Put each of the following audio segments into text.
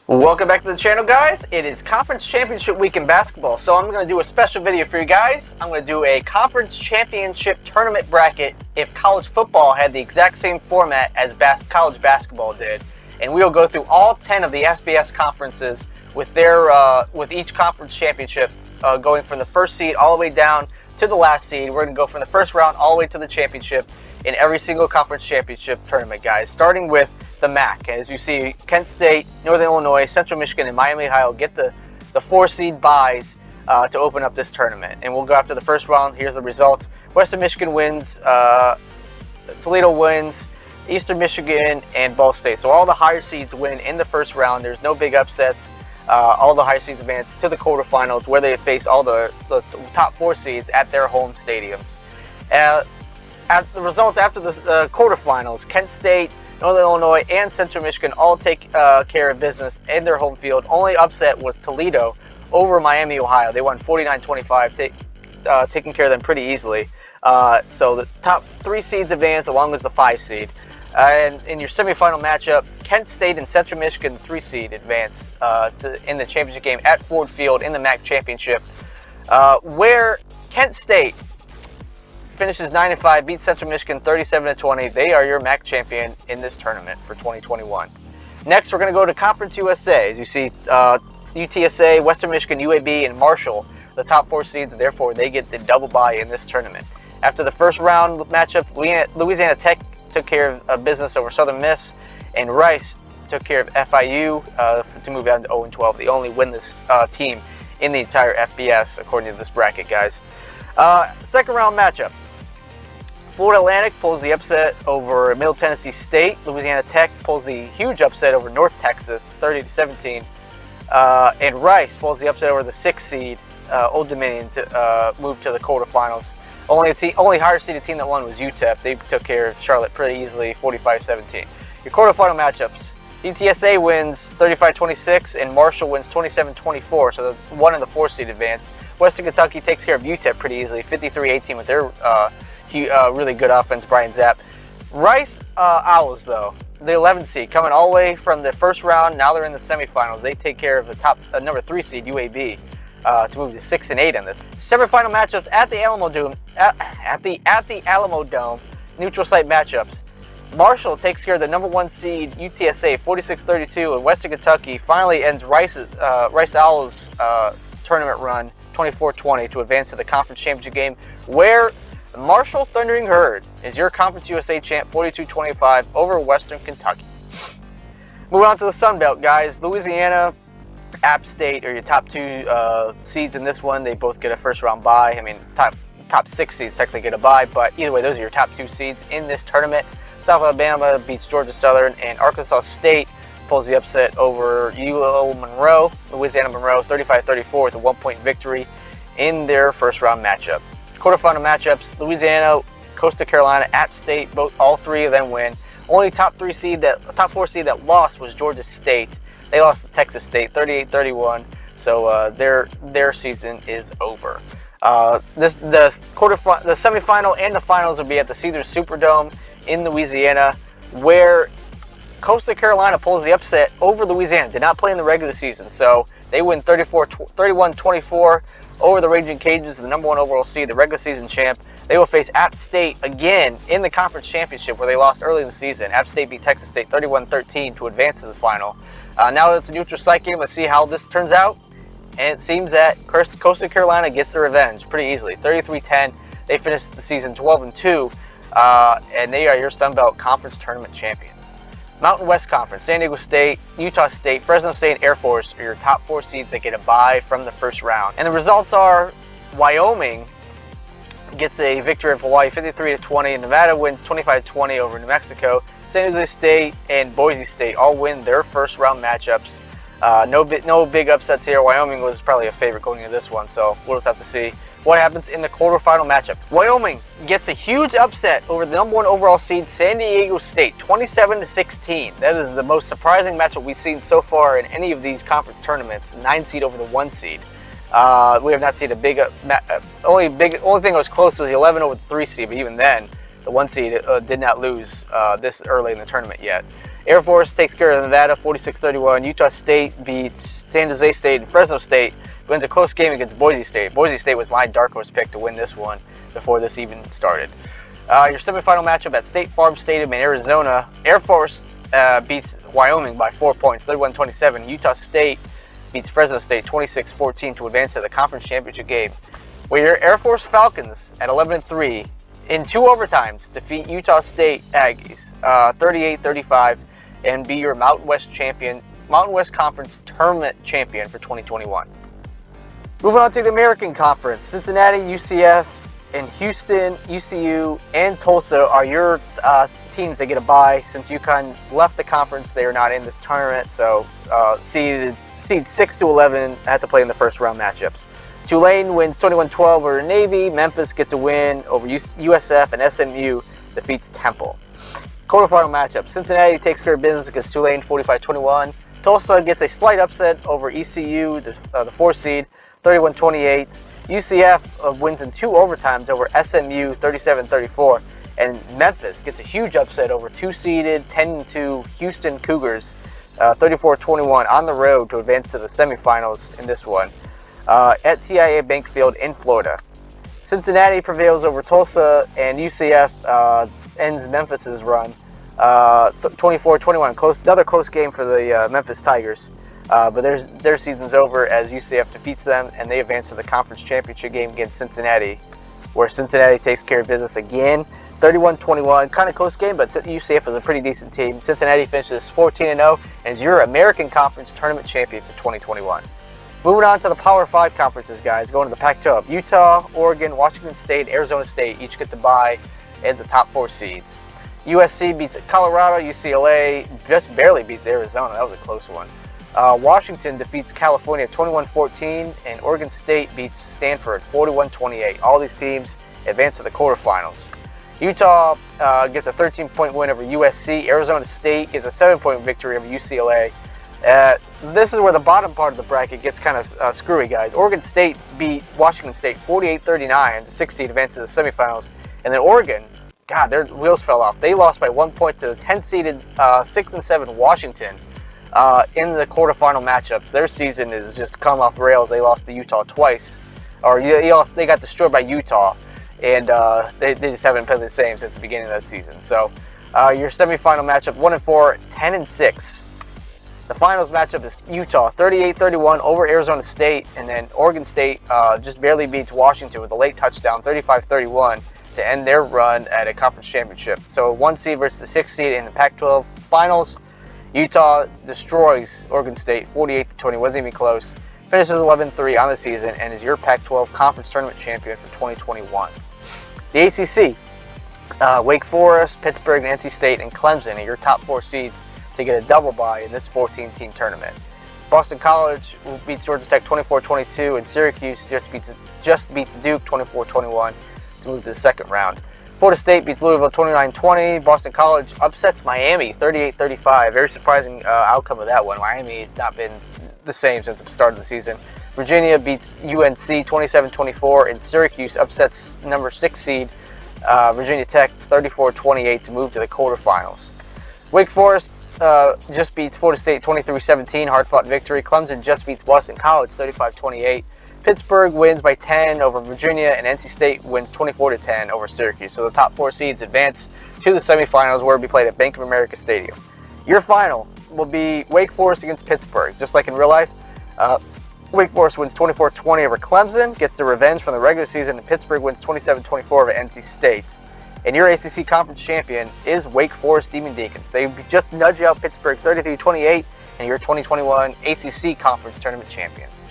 Welcome back to the channel, guys. It is Conference Championship Week in basketball, so I'm going to do a special video for you guys. I'm going to do a Conference Championship Tournament bracket if college football had the exact same format as college basketball did. And we will go through all 10 of the FBS conferences with each conference championship going from the first seed all the way down to the last seed. We're going to go from the first round all the way to the championship in every single conference championship tournament, guys, starting with the MAC. As you see, Kent State, Northern Illinois, Central Michigan, and Miami, Ohio get the 4-seed buys to open up this tournament. And we'll go after the first round. Here's the results. Western Michigan wins, Toledo wins, Eastern Michigan, and Ball State. So all the higher seeds win in the first round. There's no big upsets. All the higher seeds advance to the quarterfinals, where they face all the top 4 seeds at their home stadiums. At the results after the quarterfinals, Kent State, Northern Illinois, and Central Michigan all take care of business in their home field. Only upset was Toledo over Miami, Ohio. They won 49-25, taking care of them pretty easily. So the top 3 seeds advance along with the 5 seed. And in your semifinal matchup, Kent State and Central Michigan, the 3 seed, advance in the championship game at Ford Field in the MAC championship, where Kent State finishes 9-5, beats Central Michigan 37-20. They are your MAC champion in this tournament for 2021. Next, we're going to go to Conference USA. As you see, UTSA, Western Michigan, UAB, and Marshall, the top 4 seeds, and therefore they get the double bye in this tournament. After the first round matchups, Louisiana Tech took care of business over Southern Miss, and Rice took care of FIU to move down to 0-12. The only winless team in the entire FBS, according to this bracket, guys. Second round matchups. Florida Atlantic pulls the upset over Middle Tennessee State. Louisiana Tech pulls the huge upset over North Texas, 30-17. And Rice pulls the upset over the 6th seed, Old Dominion, to move to the quarterfinals. Only higher seeded team that won was UTEP. They took care of Charlotte pretty easily, 45-17. Your quarterfinal matchups. UTSA wins 35-26 and Marshall wins 27-24, so the 1 and the 4 seed advance. Western Kentucky takes care of UTEP pretty easily, 53-18 with their really good offense, Brian Zapp. Rice Owls, though, the 11th seed, coming all the way from the first round. Now they're in the semifinals. They take care of the top number 3 seed, UAB, to move to 6-8 in this. Semifinal matchups at the Alamo Dome. At the Alamo Dome, neutral site matchups. Marshall takes care of the number 1 seed UTSA 46-32, and Western Kentucky finally ends Rice Owls' tournament run 24-20 to advance to the conference championship game, where the Marshall Thundering Herd is your Conference USA champ 42-25 over Western Kentucky. Moving on to the Sun Belt, guys. Louisiana, App State are your top 2 seeds in this one. They both get a first round bye. I mean, top 6 seeds technically get a bye, but either way, those are your top 2 seeds in this tournament. South Alabama beats Georgia Southern, and Arkansas State pulls the upset over Louisiana Monroe, 35-34 with a 1-point victory in their first round matchup. Quarterfinal matchups: Louisiana, Coastal Carolina, App State, all 3 of them win. Only top 4 seed that lost was Georgia State. They lost to Texas State 38-31, so their season is over. The semifinal and the finals will be at the Caesars Superdome in Louisiana, where Coastal Carolina pulls the upset over Louisiana. Did not play in the regular season, so they win 31-24 over the Raging Cajuns, the number 1 overall seed, the regular season champ. They will face App State again in the conference championship, where they lost early in the season. App State beat Texas State 31-13 to advance to the final. Now it's a neutral site game. Let's see how this turns out. And it seems that Coastal Carolina gets the revenge pretty easily, 33-10. They finished the season 12-2, and they are your Sun Belt Conference Tournament champions. Mountain West Conference: San Diego State, Utah State, Fresno State, and Air Force are your top 4 seeds that get a bye from the first round. And the results are: Wyoming gets a victory of Hawaii 53-20, and Nevada wins 25-20 over New Mexico. San Jose State and Boise State all win their first round matchups. No big upsets here. Wyoming was probably a favorite going into this one, so we'll just have to see what happens in the quarterfinal matchup. Wyoming gets a huge upset over the number 1 overall seed San Diego State, 27-16. That is the most surprising matchup we've seen so far in any of these conference tournaments. 9 seed over the 1 seed. We have not seen a big. Only thing that was close was the 11 over the 3 seed, but even then, the 1 seed did not lose this early in the tournament yet. Air Force takes care of Nevada 46-31. Utah State beats San Jose State, and Fresno State wins a close game against Boise State. Boise State was my dark horse pick to win this one before this even started. Your semifinal matchup at State Farm Stadium in Arizona, Air Force beats Wyoming by 4 points, 31-27. Utah State beats Fresno State 26-14 to advance to the conference championship game. Where your Air Force Falcons at 11-3 in 2 overtimes defeat Utah State Aggies 38-35 and be your Mountain West Conference Tournament champion for 2021. Moving on to the American Conference, Cincinnati, UCF, and Houston, ECU, and Tulsa are your teams that get a bye. Since UConn left the conference, they are not in this tournament, so seeds 6 to 11 had to play in the first round matchups. Tulane wins 21-12 over Navy. Memphis gets a win over USF, and SMU defeats Temple. Quarterfinal matchup, Cincinnati takes care of business against Tulane 45-21. Tulsa gets a slight upset over ECU, the 4 seed, 31-28. UCF wins in 2 overtimes over SMU 37-34. And Memphis gets a huge upset over 2-seeded 10-2 Houston Cougars 34-21 on the road to advance to the semifinals in this one at TIAA Bank Field in Florida. Cincinnati prevails over Tulsa, and UCF ends Memphis's run 24-21. Another close game for the Memphis Tigers. But their season's over as UCF defeats them, and they advance to the conference championship game against Cincinnati, where Cincinnati takes care of business again, 31-21. Kind of close game, but UCF is a pretty decent team. Cincinnati finishes 14-0 and is your American Conference Tournament champion for 2021. Moving on to the Power 5 conferences, guys. Going to the Pac-12. Utah, Oregon, Washington State, Arizona State each get the bye and the top 4 seeds. USC beats Colorado. UCLA just barely beats Arizona. That was a close one. Washington defeats California 21-14, and Oregon State beats Stanford 41-28. All these teams advance to the quarterfinals. Utah gets a 13-point win over USC. Arizona State gets a 7-point victory over UCLA. This is where the bottom part of the bracket gets kind of screwy, guys. Oregon State beat Washington State 48-39. The 6 seed advances to the semifinals. And then Oregon, God, their wheels fell off. They lost by 1 point to the 10-seeded 6-7 Washington in the quarterfinal matchups. Their season is just come off the rails. They lost to Utah twice. They got destroyed by Utah. And they just haven't been the same since the beginning of that season. So your semifinal matchup, 1-4, 10-6. The finals matchup is Utah 38-31 over Arizona State, and then Oregon State just barely beats Washington with a late touchdown, 35-31, to end their run at a conference championship. So 1 seed versus the 6 seed in the Pac-12 finals. Utah destroys Oregon State 48-20, wasn't even close. Finishes 11-3 on the season and is your Pac-12 Conference Tournament champion for 2021. The ACC, Wake Forest, Pittsburgh, NC State, and Clemson are your top 4 seeds to get a double bye in this 14-team tournament. Boston College beats Georgia Tech 24-22, and Syracuse just beats Duke 24-21 to move to the second round. Florida State beats Louisville 29-20. Boston College upsets Miami 38-35. Very surprising outcome of that one. Miami has not been the same since the start of the season. Virginia beats UNC 27-24, and Syracuse upsets number 6 seed Virginia Tech 34-28 to move to the quarterfinals. Wake Forest just beats Florida State 23-17, hard-fought victory. Clemson just beats Boston College 35-28. Pittsburgh wins by 10 over Virginia, and NC State wins 24-10 over Syracuse. So the top 4 seeds advance to the semifinals, where it will be played at Bank of America Stadium. Your final will be Wake Forest against Pittsburgh. Just like in real life, Wake Forest wins 24-20 over Clemson, gets their revenge from the regular season, and Pittsburgh wins 27-24 over NC State. And your ACC Conference champion is Wake Forest Demon Deacons. They just nudge out Pittsburgh 33-28, and your 2021 ACC Conference Tournament champions.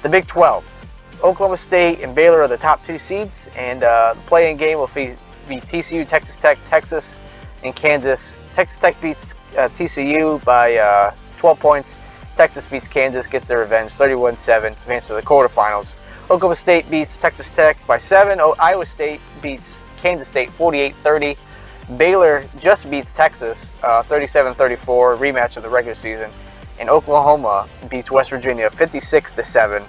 The Big 12, Oklahoma State and Baylor are the top 2 seeds, and the play-in game will be TCU, Texas Tech, Texas, and Kansas. Texas Tech beats TCU by 12 points. Texas beats Kansas, gets their revenge, 31-7, advance to the quarterfinals. Oklahoma State beats Texas Tech by 7. Iowa State beats Kansas State 48-30. Baylor just beats Texas 37-34, rematch of the regular season. And Oklahoma beats West Virginia 56-7.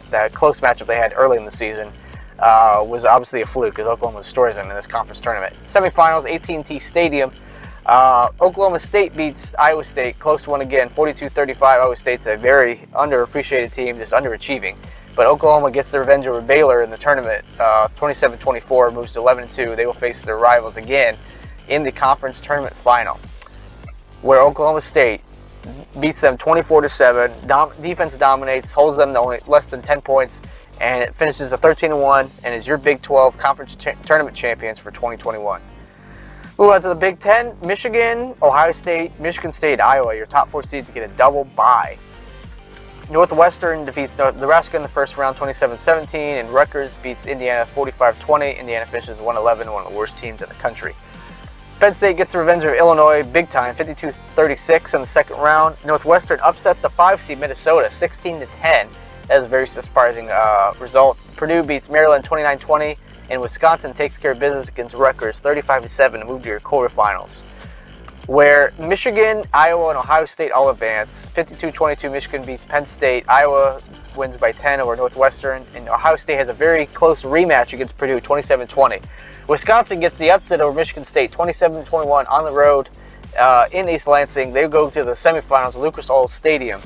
That close matchup they had early in the season was obviously a fluke, because Oklahoma destroys them in this conference tournament. Semifinals, AT&T Stadium. Oklahoma State beats Iowa State, close one again, 42-35. Iowa State's a very underappreciated team, just underachieving. But Oklahoma gets their revenge over Baylor in the tournament, 27-24, moves to 11-2. They will face their rivals again in the conference tournament final, where Oklahoma State beats them 24-7. Defense dominates, holds them to only less than 10 points, and it finishes a 13-1 and is your Big 12 conference tournament champions for 2021. Move on to the Big 10. Michigan, Ohio State, Michigan State, Iowa. Your top 4 seeds get a double bye. Northwestern defeats Nebraska in the first round 27-17, and Rutgers beats Indiana 45-20. Indiana finishes 1-11, one of the worst teams in the country. Penn State gets the revenge of Illinois big time, 52-36 in the second round. Northwestern upsets the 5 seed Minnesota 16-10. That is a very surprising result. Purdue beats Maryland 29-20, and Wisconsin takes care of business against Rutgers 35-7 to move to your quarterfinals, where Michigan, Iowa, and Ohio State all advance. 52-22, Michigan beats Penn State. Iowa wins by 10 over Northwestern, and Ohio State has a very close rematch against Purdue, 27-20. Wisconsin gets the upset over Michigan State, 27-21 on the road in East Lansing. They go to the semifinals at Lucas Oil Stadium,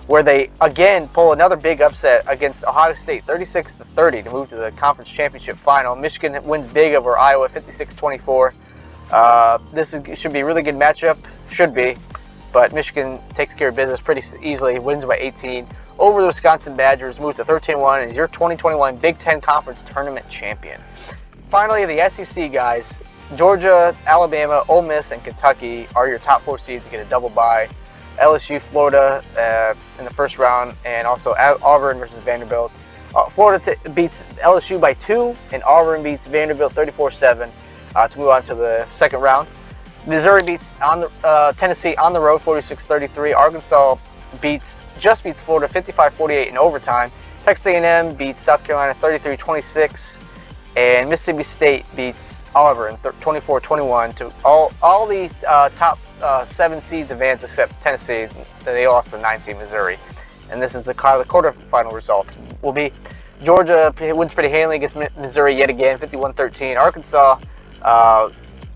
where they again pull another big upset against Ohio State, 36-30 to move to the conference championship final. Michigan wins big over Iowa, 56-24. This should be a really good matchup, but Michigan takes care of business pretty easily, wins by 18 over the Wisconsin Badgers, moves to 13-1, and is your 2021 Big Ten Conference Tournament champion. Finally, the SEC guys, Georgia, Alabama, Ole Miss, and Kentucky are your top 4 seeds to get a double bye. LSU, Florida in the first round, and also Auburn versus Vanderbilt. Florida beats LSU by 2, and Auburn beats Vanderbilt 34-7 to move on to the second round. Missouri beats Tennessee on the road 46-33. Arkansas just beats Florida 55-48 in overtime. Texas A&M beats South Carolina 33-26. And Mississippi State beats Auburn 24-21 to all the top 7 seeds advance except Tennessee. They lost to 9 seed Missouri. And this is the quarterfinal results. Will be Georgia wins pretty handily against Missouri yet again, 51-13. Arkansas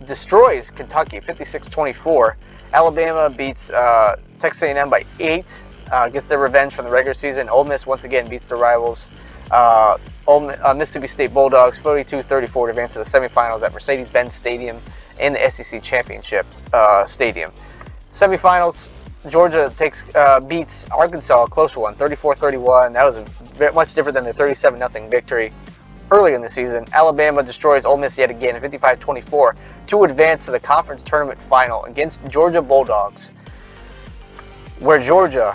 destroys Kentucky, 56-24. Alabama beats Texas A&M by 8. Gets their revenge from the regular season. Ole Miss once again beats their rivals. Mississippi State Bulldogs 42-34 to advance to the semifinals at Mercedes-Benz Stadium in the SEC Championship Stadium. Semifinals, Georgia beats Arkansas, a close one, 34-31. That was much different than the 37-0 victory early in the season. Alabama destroys Ole Miss yet again at 55-24 to advance to the conference tournament final against Georgia Bulldogs, where Georgia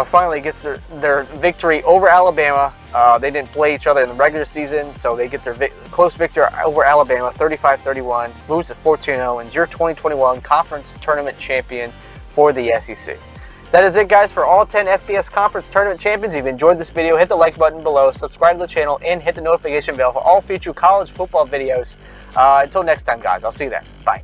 finally gets their victory over Alabama. They didn't play each other in the regular season, so they get their close victory over Alabama, 35-31, moves to 14-0, and is your 2021 Conference Tournament champion for the SEC. That is it, guys, for all 10 FBS Conference Tournament champions. If you've enjoyed this video, hit the like button below, subscribe to the channel, and hit the notification bell for all future college football videos. Until next time, guys, I'll see you then. Bye.